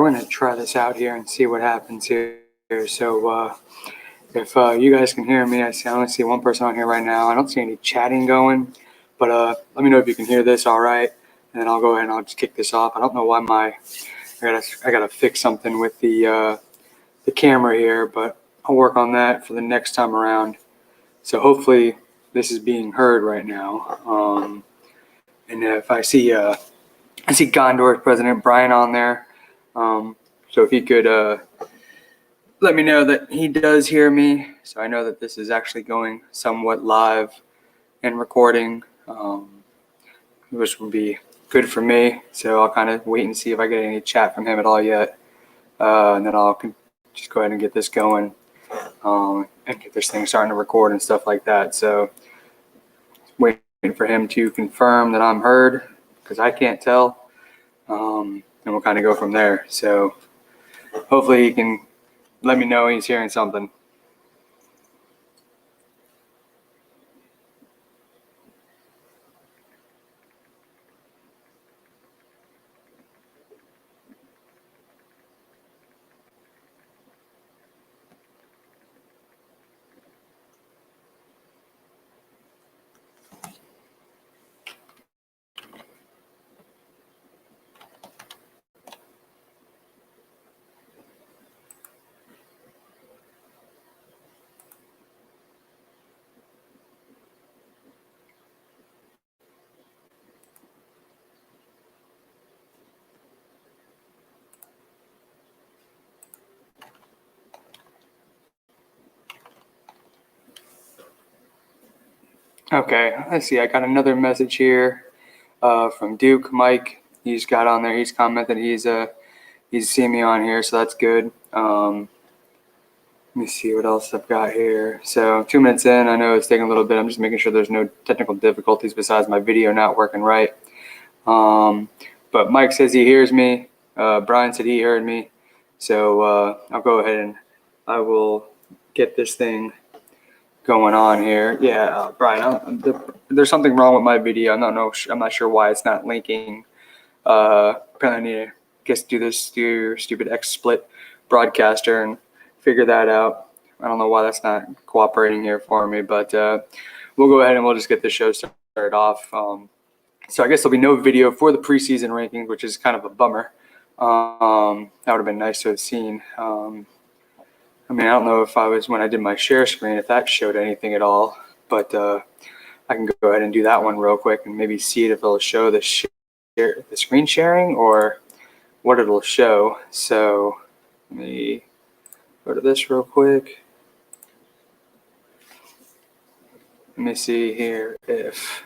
we're going to try this out here and see what happens here. So if you guys can hear me, I only see one person on here right now. I don't see any chatting going, but let me know if you can hear this all right, and then I'll go ahead and I'll just kick this off. I don't know why I gotta fix something with the camera here, but I'll work on that for the next time around. So hopefully this is being heard right now. And if I see Gondor's President Brian on there. So if he could let me know that he does hear me, so I know that this is actually going somewhat live and recording, which would be good for me. So I'll kind of wait and see if I get any chat from him at all yet. And then I'll just go ahead and get this going and get this thing starting to record and stuff like that. So waiting for him to confirm that I'm heard, because I can't tell. And we'll kind of go from there. So hopefully he can let me know he's hearing something. Okay, let's see. I got another message here from Duke Mike. He's got on there. He's commented he's seen me on here, so that's good. Let me see what else I've got here. So 2 minutes in, I know it's taking a little bit. I'm just making sure there's no technical difficulties besides my video not working right. But Mike says he hears me. Brian said he heard me. So I'll go ahead and I will get this thing going on here. Yeah, Brian, there's something wrong with my video. I'm not sure why it's not linking. Apparently I need to do your stupid XSplit broadcaster and figure that out. I don't know why that's not cooperating here for me, but we'll go ahead and we'll just get the show started off. So I guess there'll be no video for the preseason rankings, which is kind of a bummer. That would have been nice to have seen. I mean, I don't know if when I did my share screen, if that showed anything at all, but I can go ahead and do that one real quick and maybe see if it'll show the screen sharing or what it'll show. So let me go to this real quick. Let me see here if.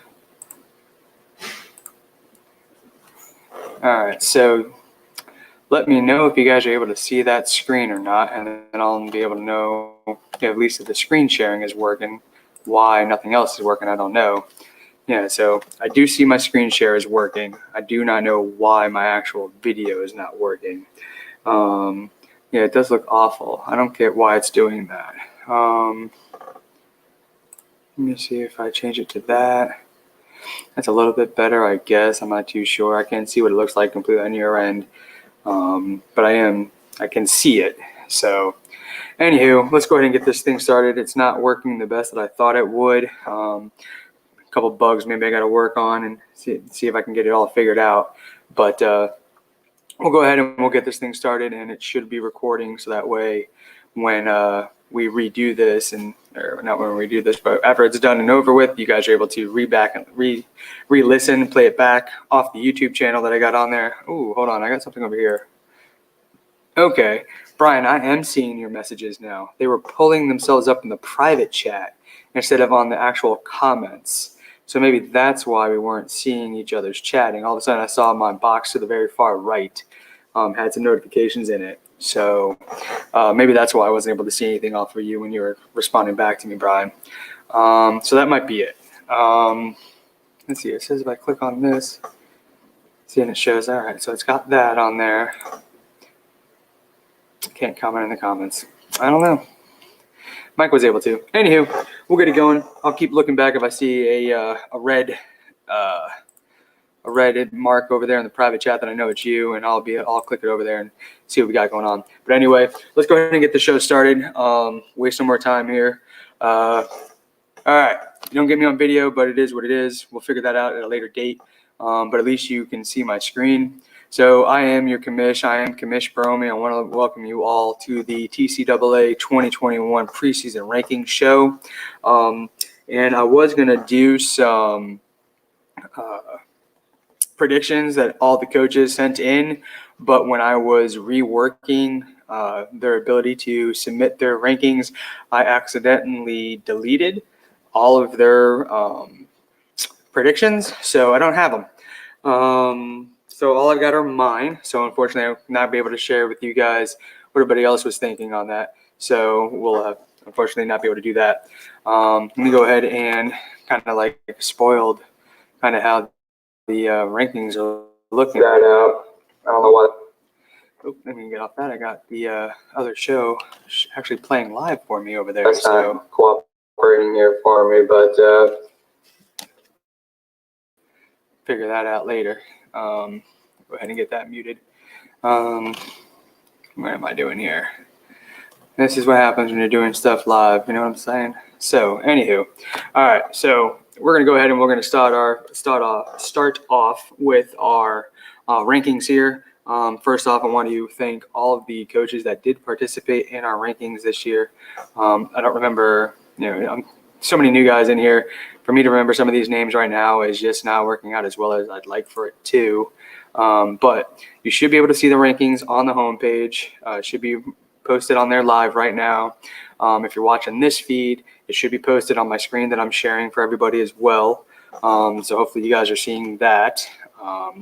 All right, so let me know if you guys are able to see that screen or not, and then I'll be able to know, at least if the screen sharing is working. Why nothing else is working, I don't know. Yeah, so I do see my screen share is working. I do not know why my actual video is not working. Yeah, it does look awful. I don't get why it's doing that. Let me see if I change it to that. That's a little bit better, I guess. I'm not too sure. I can't see what it looks like completely on your end. But I can see it. So anywho, let's go ahead and get this thing started. It's not working the best that I thought it would. A couple bugs maybe I got to work on and see if I can get it all figured out. But we'll go ahead and we'll get this thing started, and it should be recording, so that way when we redo this, or not when we redo this, but after it's done and over with, you guys are able to re-listen, play it back off the YouTube channel that I got on there. Ooh, hold on, I got something over here. Okay, Brian, I am seeing your messages now. They were pulling themselves up in the private chat instead of on the actual comments. So maybe that's why we weren't seeing each other's chatting. All of a sudden, I saw my box to the very far right had some notifications in it. So maybe that's why I wasn't able to see anything off of you when you were responding back to me, Brian. So that might be it. Let's see, it says if I click on this, see, and it shows, all right, so it's got that on there. Can't comment in the comments. I don't know. Mike was able to. Anywho, we'll get it going. I'll keep looking back if I see a red red mark over there in the private chat that I know it's you, and I'll click it over there and see what we got going on. But anyway, let's go ahead and get the show started. Waste no more time here. All right, you don't get me on video, but it is what it is. We'll figure that out at a later date. But at least you can see my screen. So I am your commish. I am Commish Bromy. I want to welcome you all to the TCAA 2021 preseason rankings show. And I was going to do some predictions that all the coaches sent in, but when I was reworking their ability to submit their rankings, I accidentally deleted all of their predictions, so I don't have them. So all I've got are mine. So unfortunately, I will not be able to share with you guys what everybody else was thinking on that. So we'll unfortunately not be able to do that. Let me go ahead and kind of like spoiled kind of how the rankings are looking. That out. I don't know what. Oh, let me get off that. I got the other show actually playing live for me over there. That's so not cooperating here for me, but figure that out later. Go ahead and get that muted. What am I doing here? This is what happens when you're doing stuff live. You know what I'm saying? So, anywho, all right. So we're gonna go ahead and we're gonna start off with our rankings here. First off, I want to thank all of the coaches that did participate in our rankings this year. I don't remember, so many new guys in here. For me to remember some of these names right now is just not working out as well as I'd like for it to. But you should be able to see the rankings on the homepage. It should be posted on there live right now. If you're watching this feed, it should be posted on my screen that I'm sharing for everybody as well. So hopefully you guys are seeing that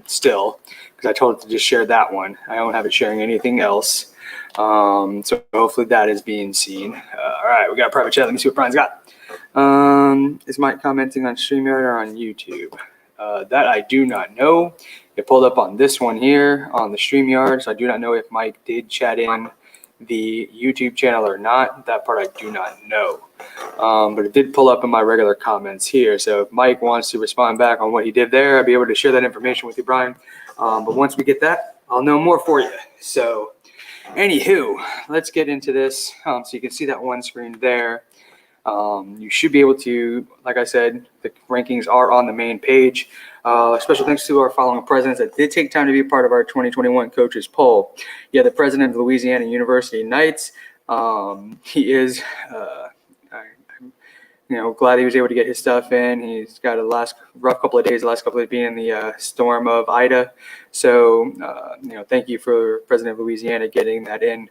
still, because I told it to just share that one. I don't have it sharing anything else. So hopefully that is being seen. All right, we got a private chat. Let me see what Brian's got. Is Mike commenting on StreamYard or on YouTube? That I do not know. It pulled up on this one here on the StreamYard, so I do not know if Mike did chat in the YouTube channel or not. That part I do not know. But it did pull up in my regular comments here. So if Mike wants to respond back on what he did there, I'll be able to share that information with you, Brian. But once we get that, I'll know more for you. So anywho, let's get into this. So you can see that one screen there. You should be able to, like I said, the rankings are on the main page. Special thanks to our following presidents that did take time to be a part of our 2021 coaches poll. Yeah, the president of Louisiana University Knights. He is, glad he was able to get his stuff in. He's got a rough couple of days, the last couple of being in the storm of Ida. So, thank you for President of Louisiana getting that in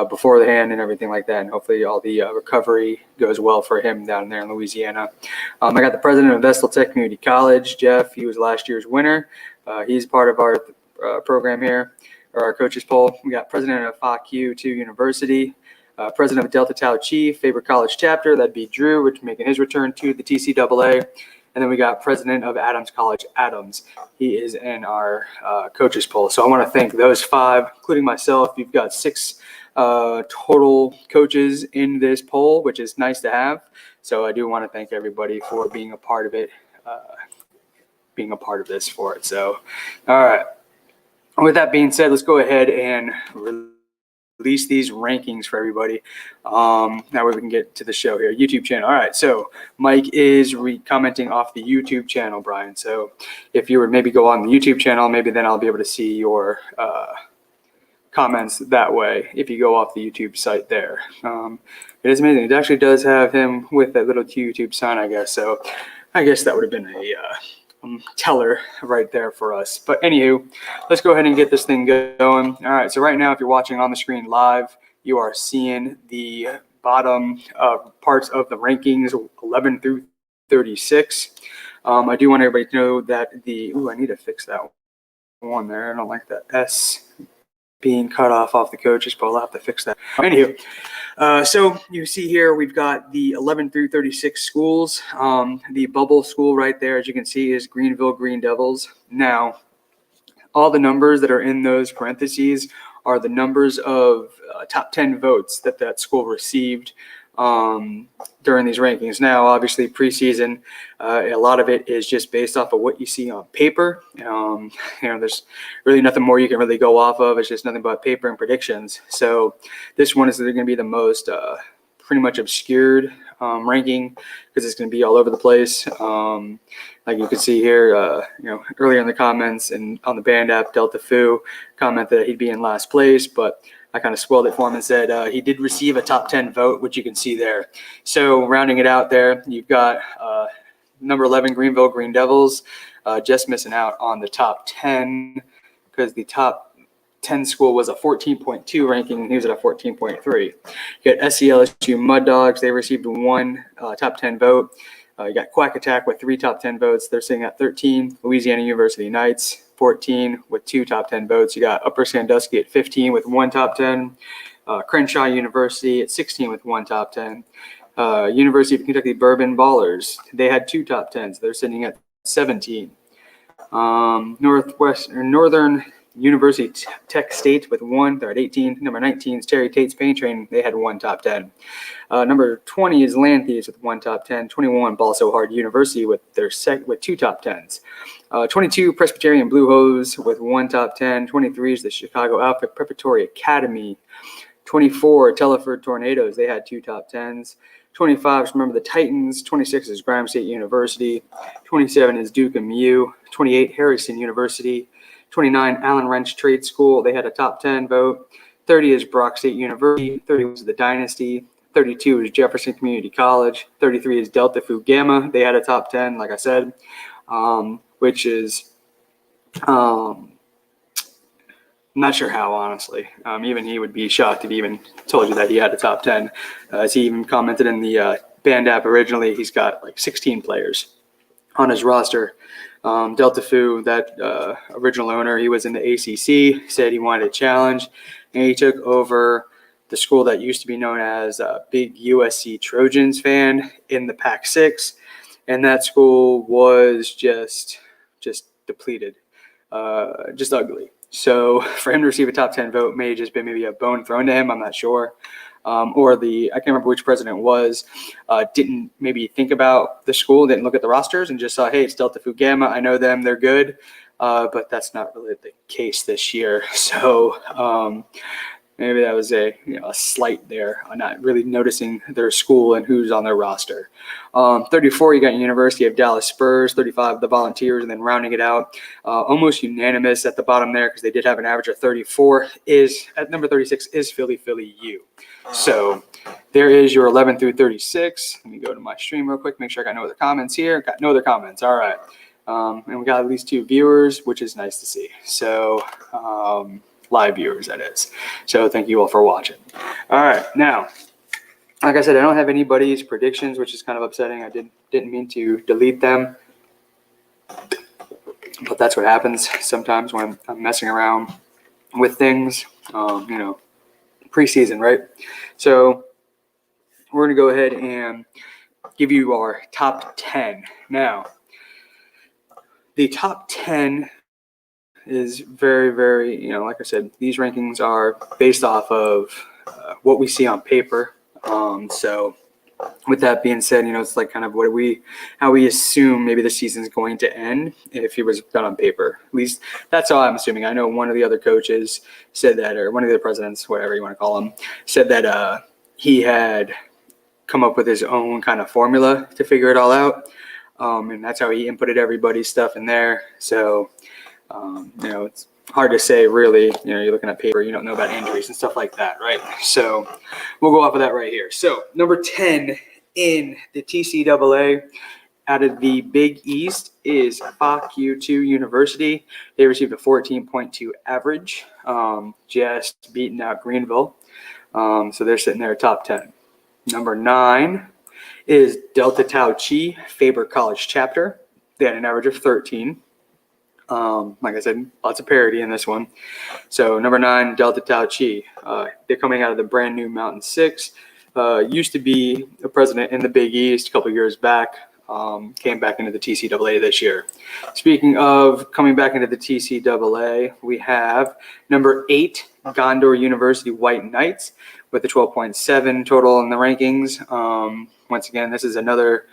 beforehand and everything like that. And hopefully all the recovery goes well for him down there in Louisiana. I got the president of Vestal Tech Community College, Jeff. He was last year's winner. He's part of our program here, or our coaches poll. We got president of FAQ2 University. President of Delta Tau Chi, Faber College Chapter, that'd be Drew, which making his return to the TCAA. And then we got President of Adams College, Adams. He is in our coaches poll. So I want to thank those 5, including myself. You've got 6 total coaches in this poll, which is nice to have. So I do want to thank everybody for being a part of it, being a part of this for it. So, all right. With that being said, let's go ahead and release these rankings for everybody. That way we can get to the show here. YouTube channel. All right. So Mike is commenting off the YouTube channel, Brian. So if you would maybe go on the YouTube channel, maybe then I'll be able to see your comments that way if you go off the YouTube site there. It is amazing. It actually does have him with that little YouTube sign, I guess. So I guess that would have been a teller right there for us. But anywho, let's go ahead and get this thing going. All right, so right now, if you're watching on the screen live, you are seeing the bottom parts of the rankings, 11 through 36. I do want everybody to know that I need to fix that one there. I don't like that S being cut off the coaches poll. I'll have to fix that. Anywho, so you see here we've got the 11 through 36 schools. The bubble school right there, as you can see, is Greenville Green Devils. Now, all the numbers that are in those parentheses are the numbers of top 10 votes that school received during these rankings. Now, obviously, preseason, a lot of it is just based off of what you see on paper. There's really nothing more you can really go off of. It's just nothing but paper and predictions. So this one is going to be the most pretty much obscured ranking, because it's going to be all over the place. Like you can see here, earlier in the comments and on the band app, Delta Fu commented that he'd be in last place, but I kind of spoiled it for him and said he did receive a top 10 vote, which you can see there. So rounding it out there, you've got number 11 Greenville Green Devils, just missing out on the top 10, because the top 10 school was a 14.2 ranking, and he was at a 14.3. You got SCLSU Mud Dogs. They received one top 10 vote. You got Quack Attack with 3 top 10 votes. They're sitting at 13. Louisiana University Knights, 14 with 2 top 10 votes. You got Upper Sandusky at 15 with 1 top 10. Crenshaw University at 16 with 1 top 10. University of Kentucky Bourbon Ballers, they had 2 top 10s. They're sitting at 17. Northern University Tech State with 1. They're at 18. Number 19 is Terry Tate's Paint Train. They had 1 top 10. Number 20 is Land Thieves with 1 top 10. 21 Ball So Hard University with 2 top 10s. 22 Presbyterian Blue Hose with 1 top 10. 23 is the Chicago Outfit Preparatory Academy. 24 Telford Tornadoes. They had 2 top 10s. 25 is Remember the Titans. 26 is Graham State University. 27 is Duke MU. 28 Harrison University. 29 Allen Wrench Trade School. They had a top 10 vote. 30 is Brock State University. 30 was the Dynasty. 32 is Jefferson Community College. 33 is Delta Fu Gamma. They had a top 10, like I said, which is not sure how, honestly. Even he would be shocked if he even told you that he had a top 10. As he even commented in the band app originally, he's got like 16 players on his roster. Delta Fu, that original owner, he was in the ACC, said he wanted a challenge, and he took over the school that used to be known as a big USC Trojans fan in the Pac-6, and that school was just depleted, just ugly. So for him to receive a top 10 vote may have just been maybe a bone thrown to him. I'm not sure. Or I can't remember which president was, didn't maybe think about the school, didn't look at the rosters, and just saw, hey, it's Delta Fu Gamma. I know them. They're good. But that's not really the case this year. So maybe that was a slight there on not really noticing their school and who's on their roster. 34, you got University of Dallas Spurs. 35, the Volunteers, and then rounding it out, almost unanimous at the bottom there, because they did have an average of 34. Is at number 36 is Philly U. So there is your 11 through 36. Let me go to my stream real quick, make sure I got no other comments here. Got no other comments. All right. And we got at least 2 viewers, which is nice to see. So live viewers, that is. So thank you all for watching. All right. Now, like I said, I don't have anybody's predictions, which is kind of upsetting. I didn't mean to delete them. But that's what happens sometimes when I'm messing around with things, preseason, right? So we're going to go ahead and give you our top 10. Now, the top 10 is very, very, like I said, these rankings are based off of what we see on paper. So with that being said, it's like kind of how we assume maybe the season's going to end if it was done on paper. At least that's how I'm assuming. I know one of the other coaches said that, or one of the other presidents, whatever you want to call him, said that he had come up with his own kind of formula to figure it all out. And that's how he inputted everybody's stuff in there. So, it's hard to say really, you're looking at paper, you don't know about injuries and stuff like that, right? So we'll go off of that right here. So number 10 in the TCAA out of the Big East is FAQ2 University. They received a 14.2 average, just beating out Greenville. So they're sitting there top 10. Number 9 is Delta Tau Chi Faber College Chapter. They had an average of 13. Like I said, lots of parity in this one. So number 9, Delta Tau Chi. They're coming out of the brand new Mountain 6. Used to be a president in the Big East a couple years back. Came back into the TCAA this year. Speaking of coming back into the TCAA, we have number 8, Gondor University White Knights with the 12.7 total in the rankings. Once again, this is another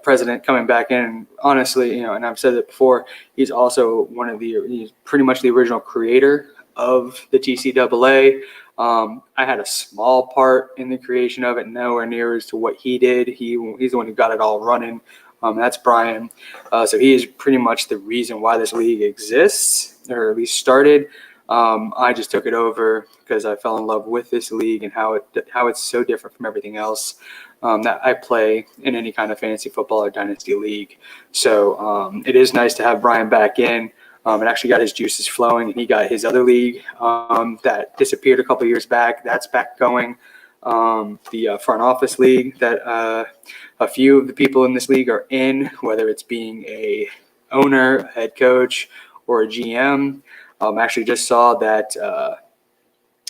president coming back in. Honestly, and I've said it before, he's pretty much the original creator of the TCAA. I had a small part in the creation of it, nowhere near as to what he did. He's the one who got it all running. That's Brian. So he is pretty much the reason why this league exists, or at least started. I just took it over because I fell in love with this league and how it's so different from everything else that I play in any kind of fantasy football or dynasty league. So it is nice to have Brian back in. It actually got his juices flowing, and he got his other league that disappeared a couple years back. That's back going. The front office league that a few of the people in this league are in, whether it's being a owner, a head coach, or a GM. Actually just saw that,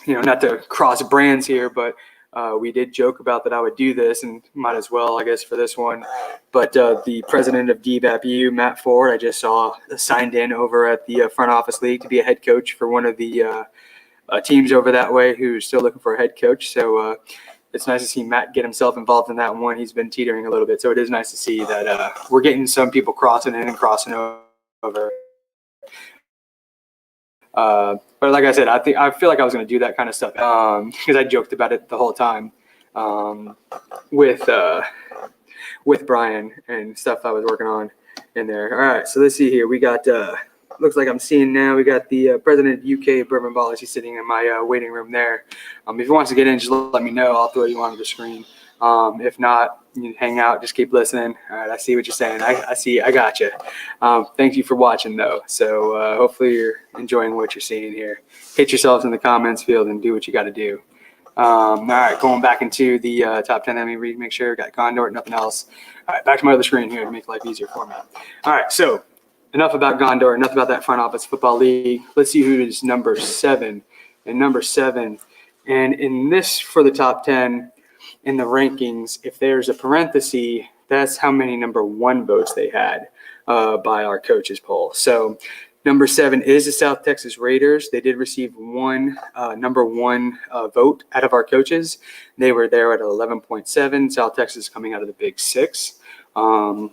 not to cross brands here, but we did joke about that I would do this, and might as well, I guess, for this one. But the president of DBAPU, Matt Ford, I just saw signed in over at the front office league to be a head coach for one of the teams over that way who's still looking for a head coach. So it's nice to see Matt get himself involved in that one. He's been teetering a little bit. So it is nice to see that we're getting some people crossing in and crossing over. But like I said, I feel like I was going to do that kind of stuff because I joked about it the whole time with Brian and stuff I was working on in there. All right, so let's see here. We got looks like I'm seeing now. We got the president of UK Bourbon Ballers. He's sitting in my waiting room there. If he wants to get in, just let me know. I'll throw you onto the screen. If not, you can hang out, just keep listening. All right, I see what you're saying. I got you. Thank you for watching, though. So hopefully you're enjoying what you're seeing here. Hit yourselves in the comments field and do what you got to do. All right, going back into the top 10. Let me make sure. Got Gondor, nothing else. All right, back to my other screen here to make life easier for me. All right, so enough about Gondor, enough about that front office football league. Let's see who is number 7. And number 7, and in this for the top 10, in the rankings, if there's a parenthesis, that's how many number 1 votes they had by our coaches poll. So number 7 is the South Texas Raiders. They did receive one number 1 vote out of our coaches. They were there at 11.7. South Texas coming out of the Big 6. I'll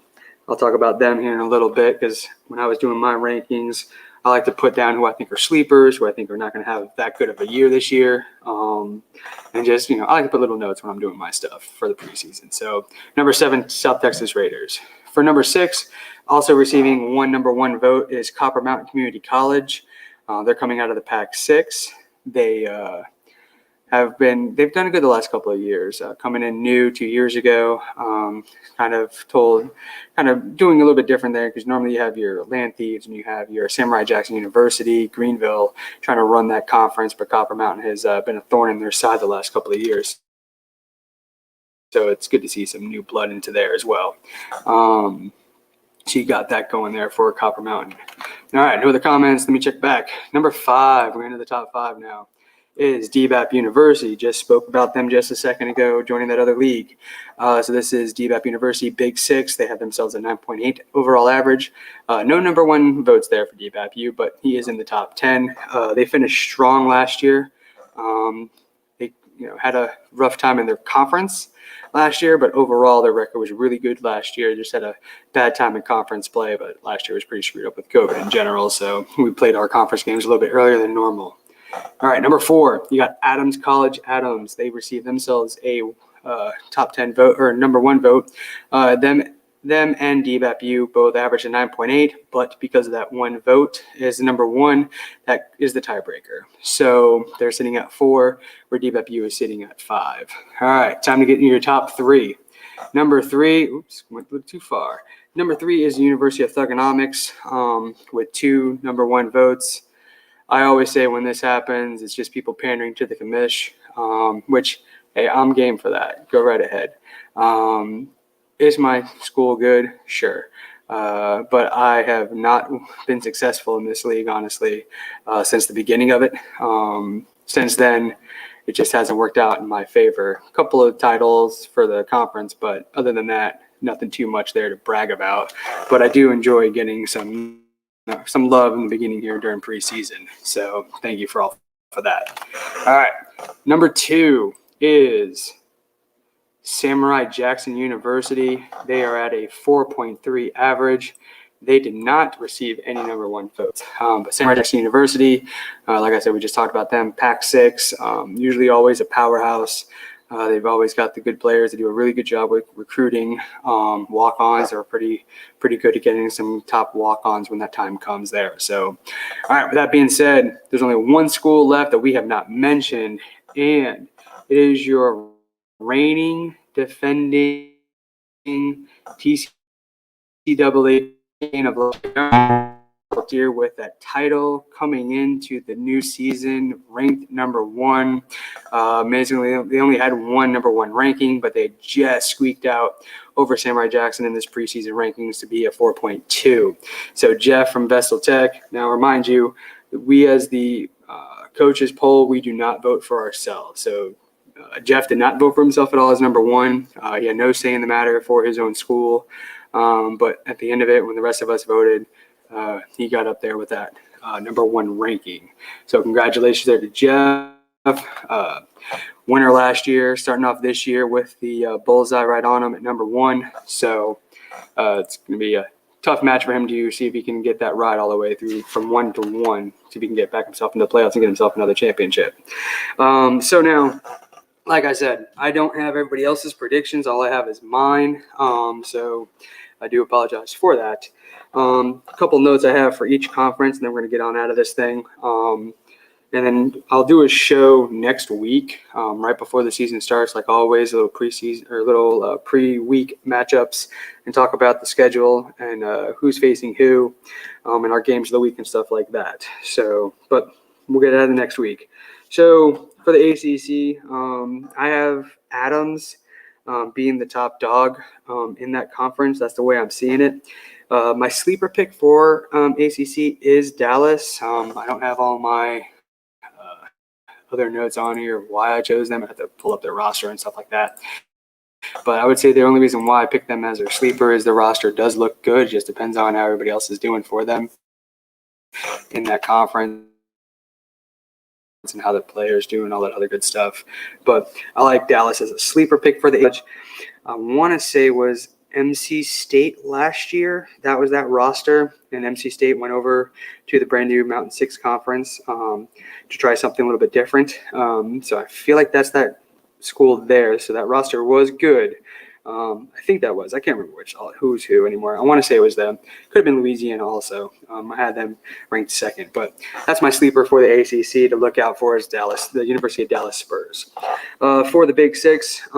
talk about them here in a little bit because when I was doing my rankings, I like to put down who I think are sleepers, who I think are not going to have that good of a year this year. And just, I like to put little notes when I'm doing my stuff for the preseason. So number 7, South Texas Raiders. For number 6, also receiving one number 1 vote is Copper Mountain Community College. They're coming out of the Pac-6. They've done good the last couple of years, coming in new 2 years ago, kind of doing a little bit different there because normally you have your Land Thieves and you have your Samurai Jackson University, Greenville, trying to run that conference, but Copper Mountain has been a thorn in their side the last couple of years. So it's good to see some new blood into there as well. So you got that going there for Copper Mountain. All right, no other comments. Let me check back. Number 5, we're into the top 5 now, is DBAP University. Just spoke about them just a second ago, joining that other league. So this is DBAP University, Big 6. They have themselves a 9.8 overall average. No number 1 votes there for DBAPU, but he is in the top 10. They finished strong last year. They had a rough time in their conference last year, but overall their record was really good last year. Just had a bad time in conference play, but last year was pretty screwed up with COVID in general. So we played our conference games a little bit earlier than normal. All right, number 4, you got Adams College Adams. They received themselves a top 10 vote or number 1 vote. Them and DBAPU both averaged a 9.8, but because of that 1 vote is the number 1, that is the tiebreaker. So they're sitting at 4, where DBAPU is sitting at 5. All right, time to get into your top 3. Number 3, went a little too far. Number 3 is the University of Thugonomics with 2 number 1 votes. I always say when this happens, it's just people pandering to the commish, which, hey, I'm game for that. Go right ahead. Is my school good? Sure. But I have not been successful in this league, honestly, since the beginning of it. Since then, it just hasn't worked out in my favor. A couple of titles for the conference, but other than that, nothing too much there to brag about. But I do enjoy getting some love in the beginning here during preseason. So thank you for all of that. All right, number 2 is Samurai Jackson University. They are at a 4.3 average. They did not receive any number 1 votes. But Samurai Jackson University, like I said, we just talked about them, Pac-6, usually always a powerhouse. They've always got the good players. They do a really good job with recruiting. Walk-ons are pretty good at getting some top walk-ons when that time comes there. So, all right, with that being said, there's only 1 school left that we have not mentioned, and it is your reigning, defending TCAA of last year with that title coming into the new season, ranked number 1. Amazingly, they only had 1 number 1 ranking, but they just squeaked out over Samurai Jackson in this preseason rankings to be a 4.2. So Jeff from Vestal Tech. Now, remind you, we as the coaches poll, we do not vote for ourselves. So Jeff did not vote for himself at all as number 1. He had no say in the matter for his own school. But at the end of it, when the rest of us voted, he got up there with that number 1 ranking. So congratulations there to Jeff. Winner last year, starting off this year with the bullseye right on him at number 1. So it's going to be a tough match for him to see if he can get that ride all the way through from 1 to 1, see if he can get back himself into the playoffs and get himself another championship. So now, like I said, I don't have everybody else's predictions. All I have is mine. So I do apologize for that. A couple notes I have for each conference, and then we're going to get on out of this thing. And then I'll do a show next week, right before the season starts, like always, a little preseason or little pre-week matchups, and talk about the schedule and who's facing who, and our games of the week and stuff like that. So, but we'll get out of the next week. So for the ACC, I have Adams being the top dog in that conference. That's the way I'm seeing it. My sleeper pick for ACC is Dallas. I don't have all my other notes on here of why I chose them. I have to pull up their roster and stuff like that. But I would say the only reason why I picked them as their sleeper is the roster does look good. It just depends on how everybody else is doing for them in that conference and how the players do and all that other good stuff. But I like Dallas as a sleeper pick for the age. I want to say was NC State last year. That was that roster, and NC State went over to the brand new Mountain 6 conference to try something a little bit different. So I feel like that's that school there. So that roster was good. I think that was. I can't remember who's who anymore. I want to say it was them. Could have been Louisiana also. I had them ranked 2nd. But that's my sleeper for the ACC to look out for is Dallas, the University of Dallas Spurs. For the Big 6,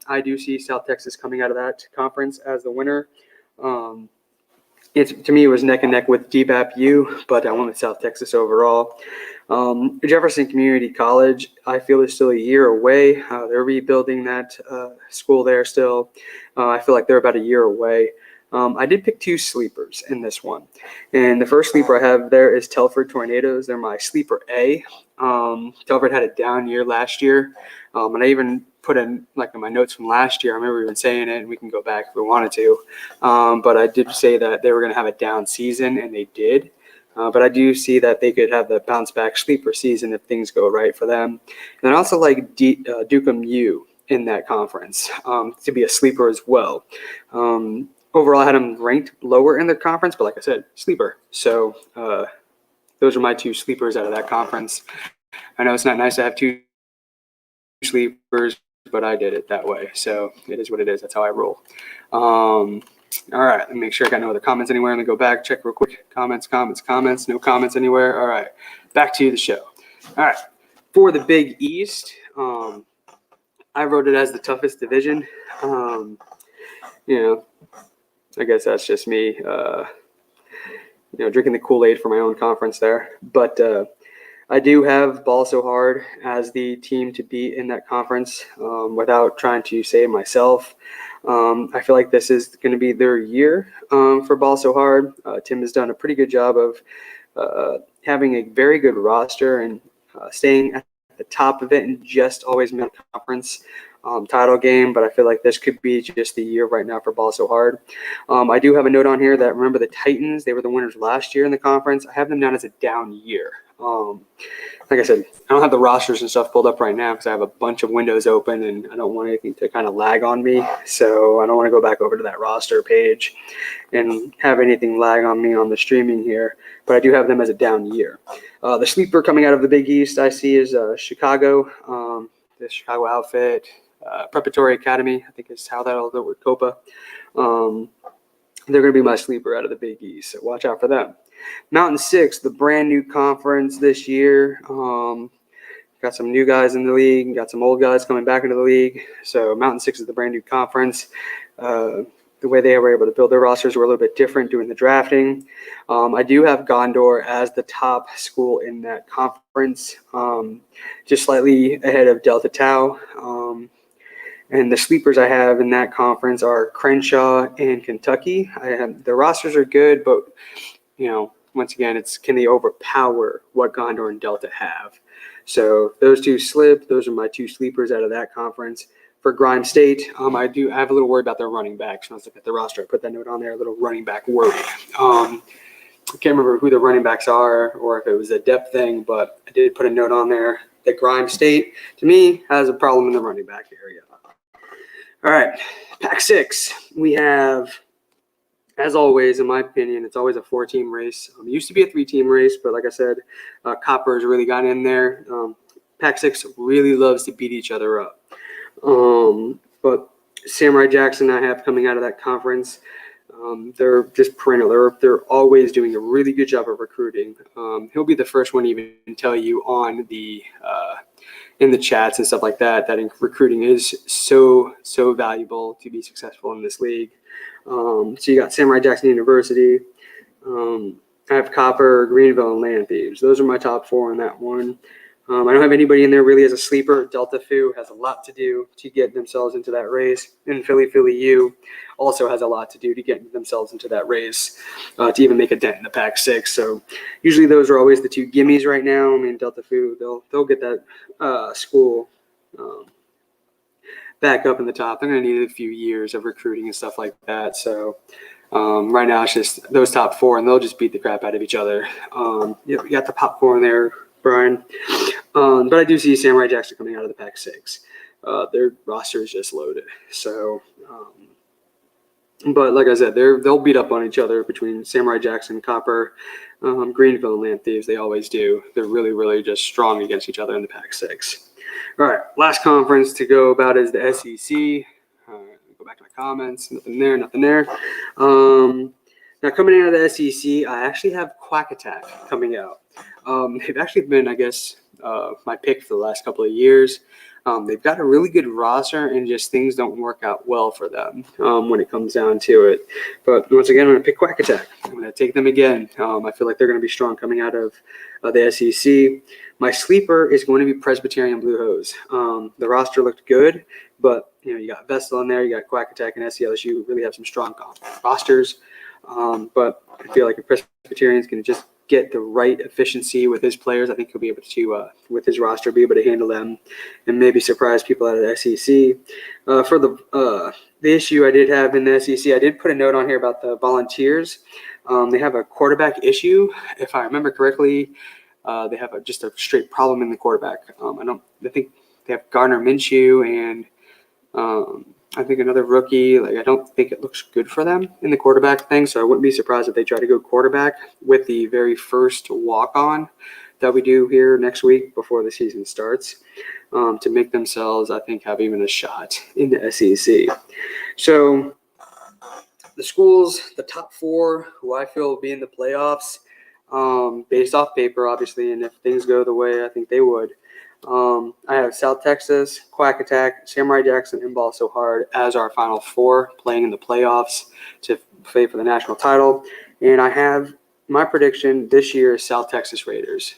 I do see South Texas coming out of that conference as the winner. To me, it was neck and neck with DBAP-U, but I went with South Texas overall. Jefferson Community College, I feel, is still a year away. They're rebuilding that school there still. I feel like they're about a year away. I did pick 2 sleepers in this one. And the first sleeper I have there is Telford Tornadoes. They're my sleeper A. Telford had a down year last year. And I even put in my notes from last year. I remember even saying it, and we can go back if we wanted to. But I did say that they were going to have a down season, and they did. But I do see that they could have the bounce back sleeper season if things go right for them. And I also like Dukem U in that conference to be a sleeper as well. Overall, I had them ranked lower in the conference, but like I said, sleeper. So those are my 2 sleepers out of that conference. I know it's not nice to have 2 sleepers, but I did it that way. So it is what it is. That's how I roll. All right, let me make sure I got no other comments anywhere. Let me go back, check real quick. Comments. No comments anywhere. All right, back to the show. All right, for the Big East, I wrote it as the toughest division. I guess that's just me, drinking the Kool-Aid for my own conference there. But I do have Ball So Hard as the team to beat in that conference without trying to save myself. I feel like this is going to be their year for Ball So Hard. Tim has done a pretty good job of having a very good roster and staying at the top of it and just always making the conference title game. But I feel like this could be just the year right now for Ball So Hard. I do have a note on here that remember the Titans, they were the winners last year in the conference. I have them down as a down year. Like I said, I don't have the rosters and stuff pulled up right now because I have a bunch of windows open and I don't want anything to kind of lag on me. So I don't want to go back over to that roster page and have anything lag on me on the streaming here. But I do have them as a down year. The sleeper coming out of the Big East I see is Chicago, the Chicago outfit, Preparatory Academy, I think is how that'll go with Copa. They're going to be my sleeper out of the Big East, so watch out for them. Mountain 6, the brand new conference this year. Got some new guys in the league, got some old guys coming back into the league. So Mountain 6 is the brand new conference. The way they were able to build their rosters were a little bit different doing the drafting. I do have Gondor as the top school in that conference, just slightly ahead of Delta Tau. And the sleepers I have in that conference are Crenshaw and Kentucky. The rosters are good, but once again, it's can they overpower what Gondor and Delta have? So those two slip. Those are my two sleepers out of that conference. For Grimes State, I have a little worry about their running backs. When I was looking at the roster, I put that note on there, a little running back worry. I can't remember who the running backs are or if it was a depth thing, but I did put a note on there that Grimes State, to me, has a problem in the running back area. All right, Pack 6. We have, as always, in my opinion, it's always a 4-team race. It used to be a 3-team race, but like I said, Copper's really gotten in there. Pack 6 really loves to beat each other up. But Samurai Jackson I have coming out of that conference. They're just perennial. They're always doing a really good job of recruiting. He'll be the first one to even tell you on the in the chats and stuff like that recruiting is so valuable to be successful in this league. So you got Samurai Jackson University. I have Copper, Greenville, and Land Thieves. Those are my top 4 in that one. I don't have anybody in there really as a sleeper. Delta Phi has a lot to do to get themselves into that race. And Philly U also has a lot to do to get themselves into that race to even make a dent in the Pack 6. So usually those are always the 2 gimmies right now. I mean, Delta Phi, they'll get that school back up in the top. They're going to need a few years of recruiting and stuff like that. So right now it's just those top 4, and they'll just beat the crap out of each other. You got the popcorn there, Brian. But I do see Samurai Jackson coming out of the Pack 6. Their roster is just loaded. So, but like I said, they'll beat up on each other between Samurai Jackson, Copper, Greenville, and Land Thieves. They always do. They're really, really just strong against each other in the Pack 6. All right, last conference to go about is the SEC. Go back to my comments. Nothing there. Now, coming out of the SEC, I actually have Quack Attack coming out. They've actually been, I guess, my pick for the last couple of years. They've got a really good roster, and just things don't work out well for them when it comes down to it. But once again, I'm going to pick Quack Attack. I'm going to take them again. I feel like they're going to be strong coming out of the SEC. My sleeper is going to be Presbyterian Blue Hose. The roster looked good, but you got Vestal in there, you got Quack Attack and SCLSU who really have some strong rosters. But I feel like if Presbyterian's going to just get the right efficiency with his players, I think he'll be able to, with his roster, be able to handle them and maybe surprise people out of the SEC. For the issue I did have in the SEC, I did put a note on here about the Volunteers. They have a quarterback issue. If I remember correctly, they have just a straight problem in the quarterback. I think they have Gardner Minshew and I think another rookie. I don't think it looks good for them in the quarterback thing, so I wouldn't be surprised if they try to go quarterback with the very first walk-on that we do here next week before the season starts to make themselves, I think, have even a shot in the SEC. So the schools, the top 4 who I feel will be in the playoffs, based off paper, obviously, and if things go the way I think they would, I have South Texas, Quack Attack, Samurai Jackson, and Ball So Hard as our final 4 playing in the playoffs to play for the national title. And I have my prediction this year is South Texas Raiders.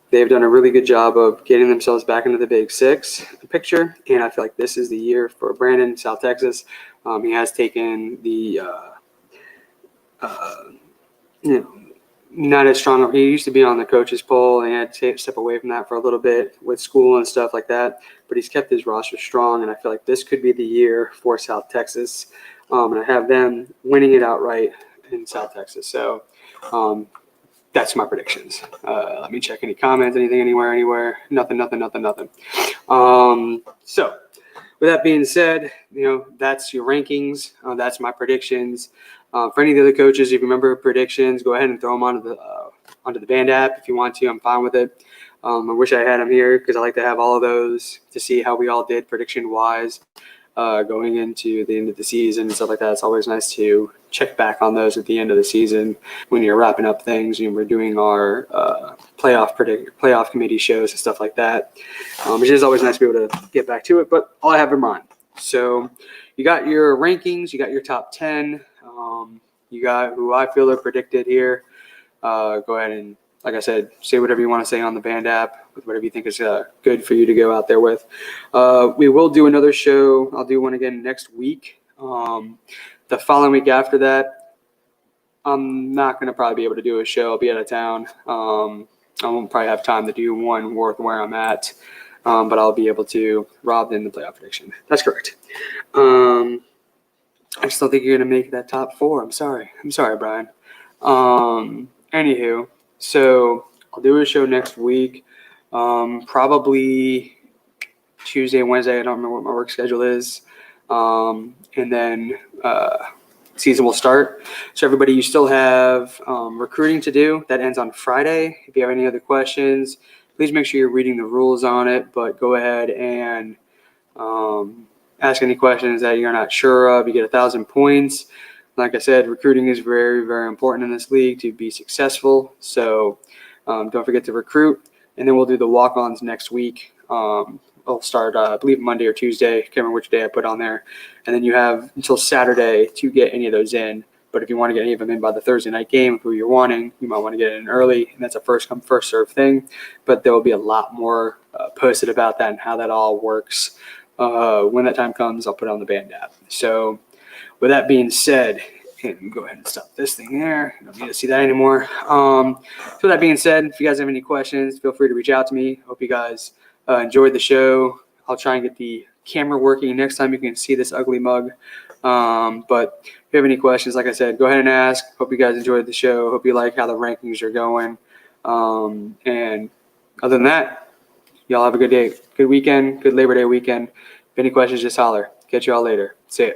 They've done a really good job of getting themselves back into the Big 6 picture, and I feel like this is the year for Brandon, South Texas. He has taken the not as strong. He used to be on the coaches poll, and he had to step away from that for a little bit with school and stuff like that. But he's kept his roster strong, and I feel like this could be the year for South Texas. And I have them winning it outright in South Texas. So that's my predictions. Let me check any comments, anything, anywhere. Nothing. So with that being said, that's your rankings. That's my predictions. For any of the other coaches, if you remember predictions, go ahead and throw them onto the Band app if you want to. I'm fine with it. I wish I had them here because I like to have all of those to see how we all did prediction-wise going into the end of the season and stuff like that. It's always nice to check back on those at the end of the season when you're wrapping up things. We're doing our playoff committee shows and stuff like that, which is always nice to be able to get back to it. But all I have in mind. So you got your rankings, you got your top 10, you got who I feel are predicted here. Go ahead and, like I said, say whatever you want to say on the Band app, with whatever you think is good for you to go out there with. We will do another show. I'll do one again next week. The following week after that, I'm not going to probably be able to do a show. I'll be out of town. I won't probably have time to do one worth where I'm at, but I'll be able to rob in the playoff prediction. That's correct. I just don't think you're going to make that top 4. I'm sorry, Brian. Anywho. So I'll do a show next week, probably Tuesday, Wednesday. I don't remember what my work schedule is. And then season will start. So everybody, you still have recruiting to do. That ends on Friday. If you have any other questions, please make sure you're reading the rules on it. But go ahead and ask any questions that you're not sure of. You get 1,000 points. Like I said, recruiting is very, very important in this league to be successful. So don't forget to recruit. And then we'll do the walk-ons next week. I'll start, I believe, Monday or Tuesday. Can't remember which day I put on there. And then you have until Saturday to get any of those in. But if you want to get any of them in by the Thursday night game, who you're wanting, you might want to get it in early. And that's a first-come, first-served thing. But there will be a lot more posted about that and how that all works. When that time comes, I'll put it on the Band app. So with that being said, and go ahead and stop this thing there. I don't need to see that anymore. So with that being said, if you guys have any questions, feel free to reach out to me. Hope you guys enjoyed the show. I'll try and get the camera working next time you can see this ugly mug. But if you have any questions, like I said, go ahead and ask. Hope you guys enjoyed the show. Hope you like how the rankings are going. And other than that, y'all have a good day, good weekend, good Labor Day weekend. If any questions, just holler. Catch you all later. See ya.